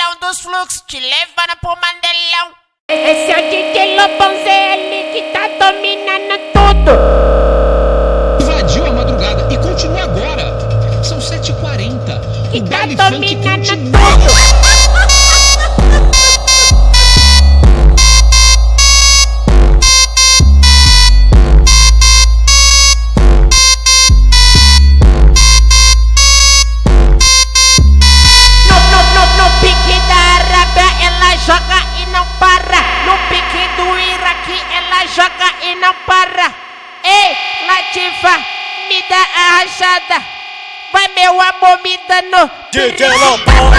Mandelão dos fluxos, te levando pro Mandelão. Esse é o DJ Lobão ZL que tá dominando tudo. Invadiu a madrugada e continua agora. São 7h40. Que O tá baile funk dominando continua. tudo. Joga e não para, no pique do Iraque ela joga e não para. Ei, Latifa, me dá a rachada, vai meu amor me dando DJ Lobão.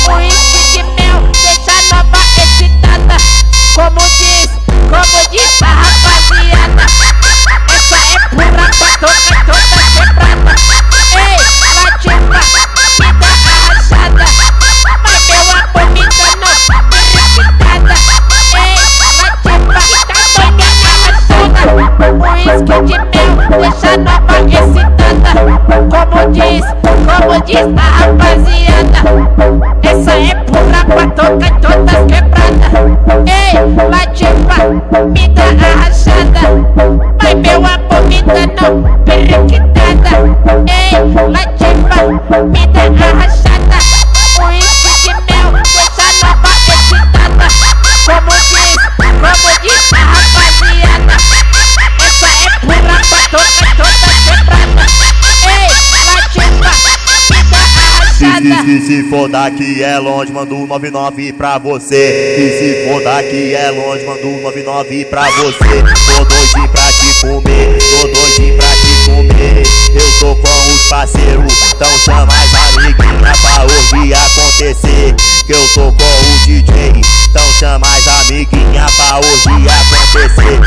O uísque de mel deixa nova excitada. Como diz a rapaziada, essa é pura pra toda quebrada. Ei, Latifa, me dá a rachada, vai meu amor me dando. O uísque de mel deixa nova excitada. Como diz a rapaziada, essa é pura pra todas quebradas. Ei, Latifa, me dá a rachada, vai meu amor me dando periquitada. Ei, Latifa, me dá a rachada, o uísque de mel deixa nova excitada. Como diz a rapaziada, essa é pura pra todas quebradas. Ei, Latifa, me dá a rachada. Se for daqui é longe, mando 99 pra você. Se for daqui é longe, mando 99 pra você. Tô doidinho pra te comer, tô doidinho pra te comer. Eu tô com os parceiros, então chama as amiguinhas pra hoje acontecer. Que eu tô com o DJ, então chama as amiguinhas pra hoje acontecer.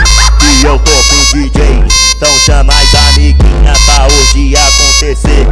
Que eu tô com o DJ, então chama as amiguinhas pra hoje acontecer.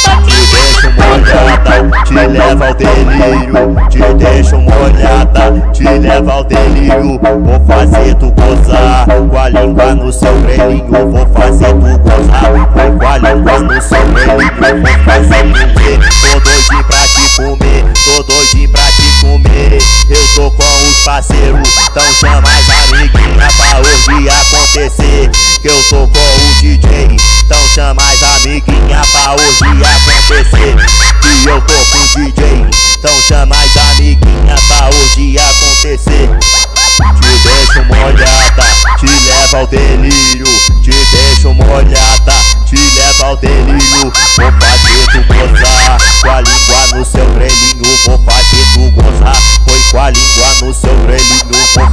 Te deixo molhada, te leva ao delírio. Te deixo molhada, te leva ao delírio. Vou fazer tu gozar com a língua no seu grelhinho. Vou fazer tu gozar com a língua no seu grelhinho. Vou fazer tu ver, tô doidinho pra te comer, tô doidinho pra te comer. Eu tô com os parceiros, então chama as amiguinhas pra hoje acontecer. Que eu tô com o DJ, então chama as amiguinhas pra hoje acontecer. Que eu tô com o DJ, então chama as amiguinhas pra hoje acontecer. Te deixo molhada, te leva ao delírio. Te deixo molhada, te leva ao delírio. Vou fazer tu gozar com a língua no seu grelhinho. Vou fazer tu gozar, foi com a língua no seu grelhinho. Vou